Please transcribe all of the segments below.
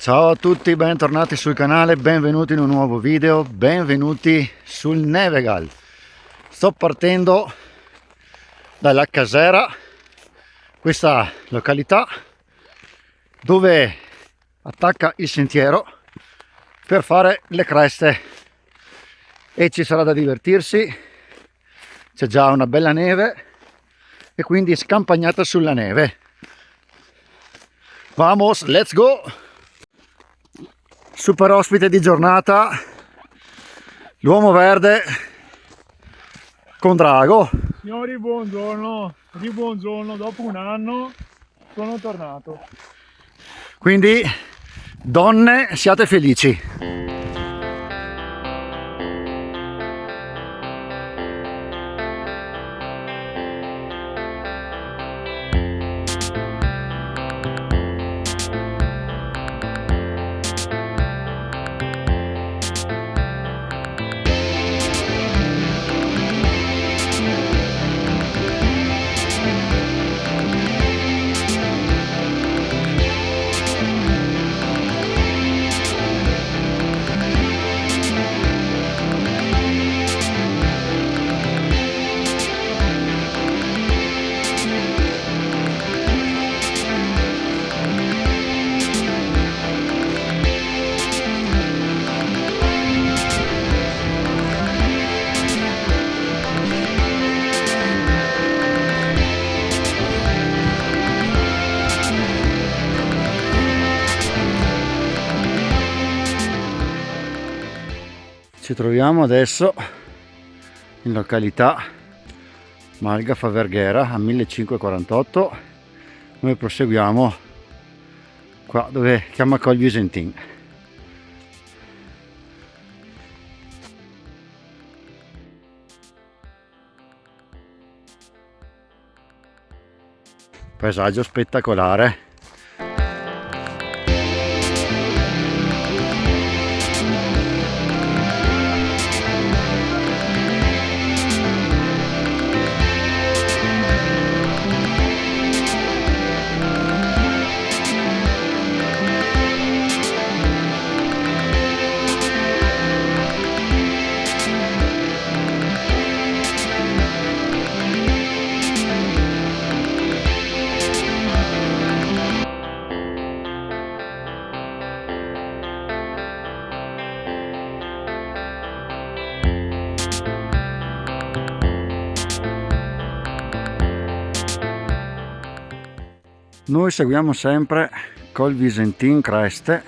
Ciao a tutti, bentornati sul canale, benvenuti in un nuovo video, benvenuti sul Nevegal. Sto partendo dalla Casera, questa località dove attacca il sentiero per fare le creste e ci sarà da divertirsi. C'è già una bella neve e quindi scampagnata sulla neve. Vamos, let's go! Super ospite di giornata, l'uomo verde con Drago. Signori, buongiorno, buongiorno, dopo un anno sono tornato. Quindi, donne, siate felici. Ci troviamo adesso in località Malgafa Verghera a 1548. Noi proseguiamo qua dove chiama Col Visentin. Paesaggio spettacolare. Noi seguiamo sempre Col Visentin Creste,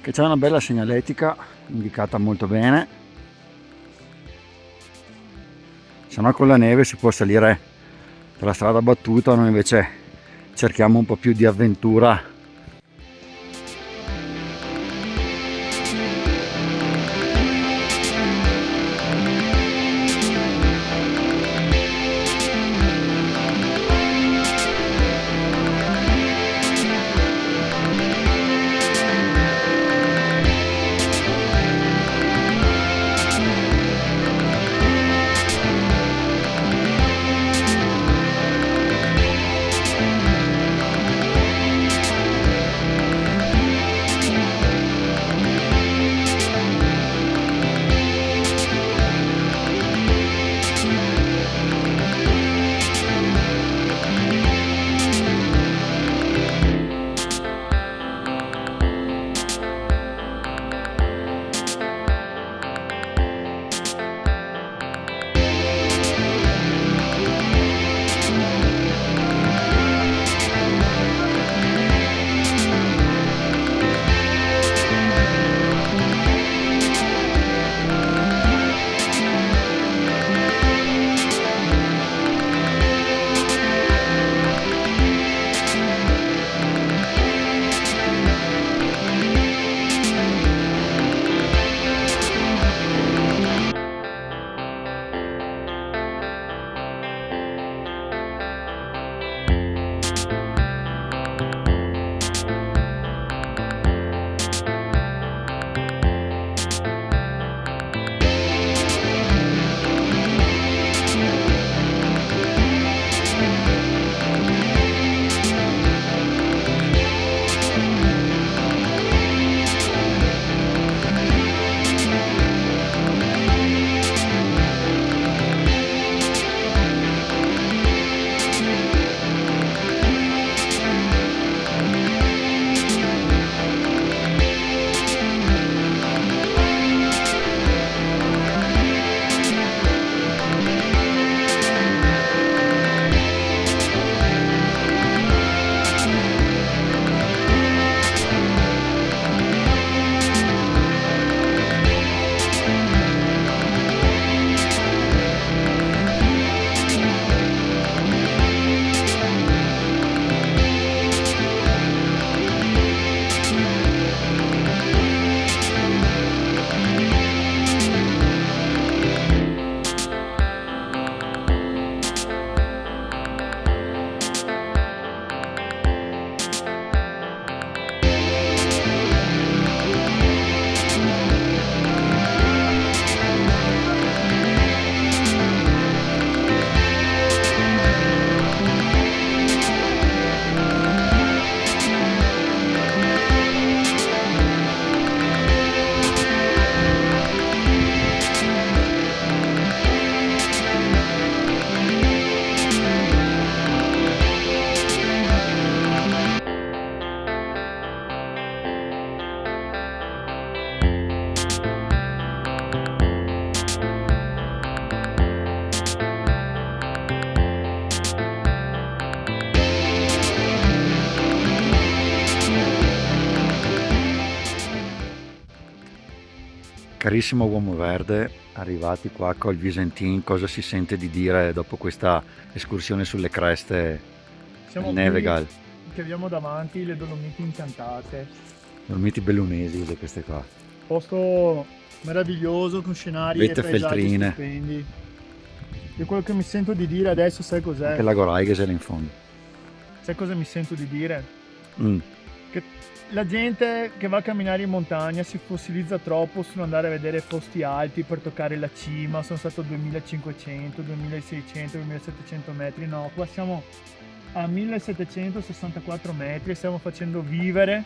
che c'è una bella segnaletica indicata molto bene, se no con la neve si può salire per la strada battuta. Noi invece cerchiamo un po' più di avventura. Carissimo uomo verde, arrivati qua col Visentin, cosa si sente di dire dopo questa escursione sulle creste Siamo del Nevegal? qui che abbiamo davanti le Dolomiti Incantate. Dolomiti Bellunesi, queste qua. Posto meraviglioso con scenari Vette e paesaggi feltrine. stupendi. E quello che mi sento di dire adesso, sai cos'è? Anche la Goraiges è là in fondo. Sai cosa mi sento di dire? Mm. Che la gente che va a camminare in montagna si fossilizza troppo sull'andare a vedere posti alti per toccare la cima. Sono stato a 2500, 2600, 2700 metri. No, qua siamo a 1764 metri e stiamo facendo vivere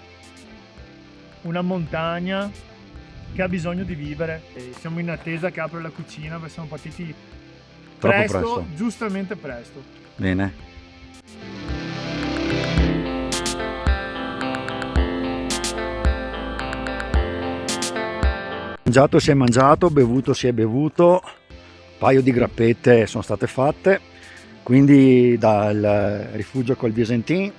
una montagna che ha bisogno di vivere. E siamo in attesa che apra la cucina perché siamo partiti Presto. giustamente presto. Bene. Mangiato si è mangiato, bevuto si è bevuto, un paio di grappette sono state fatte, quindi dal rifugio col Visentin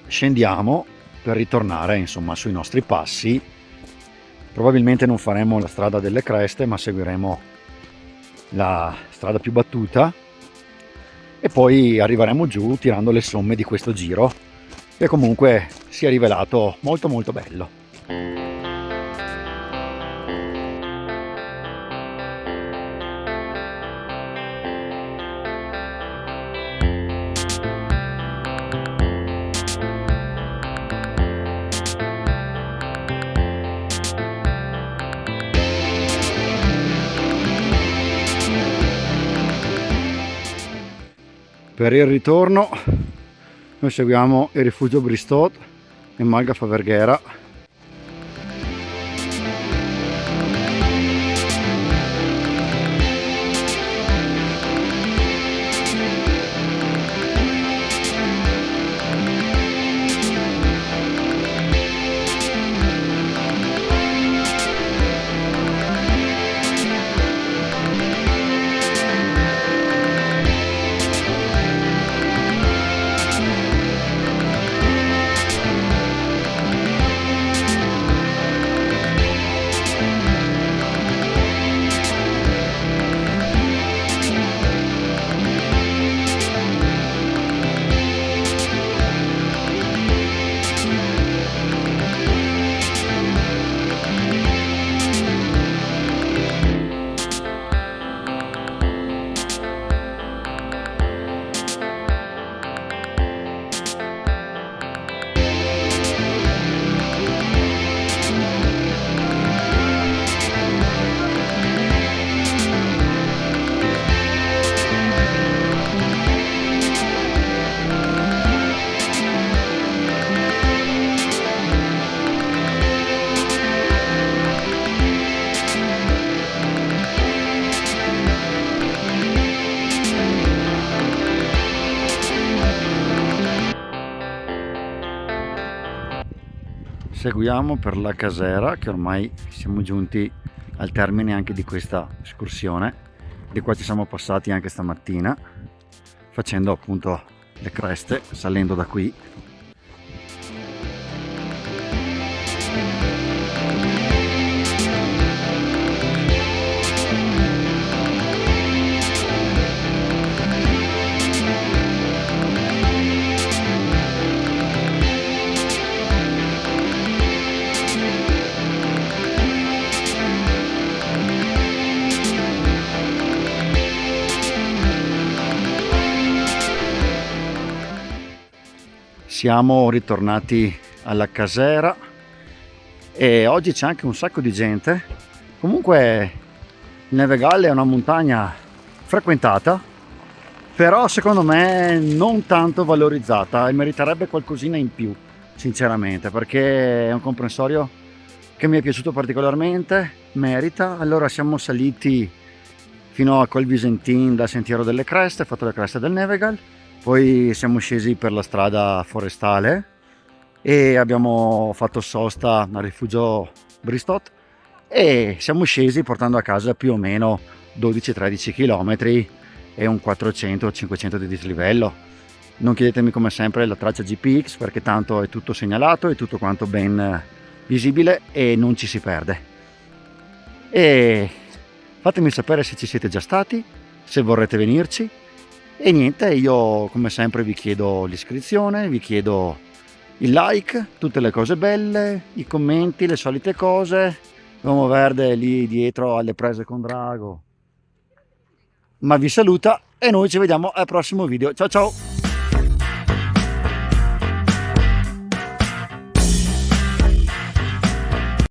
scendiamo per ritornare insomma sui nostri passi. Probabilmente non faremo la strada delle creste, ma seguiremo la strada più battuta e poi arriveremo giù tirando le somme di questo giro, che comunque si è rivelato molto molto bello. Per il ritorno noi seguiamo il rifugio Bristot in Malga Faverghera. Seguiamo per la Casera, che ormai siamo giunti al termine anche di questa escursione. Di qua ci siamo passati anche stamattina facendo appunto le creste, salendo da qui. Siamo ritornati alla Casera e oggi c'è anche un sacco di gente. Comunque il Nevegal è una montagna frequentata, però secondo me non tanto valorizzata e meriterebbe qualcosina in più, sinceramente, perché è un comprensorio che mi è piaciuto particolarmente, merita. Allora siamo saliti fino a Col Visentin dal sentiero delle creste, fatto le creste del Nevegal. Poi siamo scesi per la strada forestale e abbiamo fatto sosta al rifugio Bristot e siamo scesi portando a casa più o meno 12-13 km e un 400-500 di dislivello. Non chiedetemi come sempre la traccia GPX, perché tanto è tutto segnalato, è tutto quanto ben visibile e non ci si perde. e fatemi sapere se ci siete già stati, se vorrete venirci. E niente, io come sempre vi chiedo l'iscrizione, vi chiedo il like, tutte le cose belle, i commenti, le solite cose. L'uomo verde lì dietro alle prese con drago ma vi saluta e noi ci vediamo al prossimo video. Ciao ciao!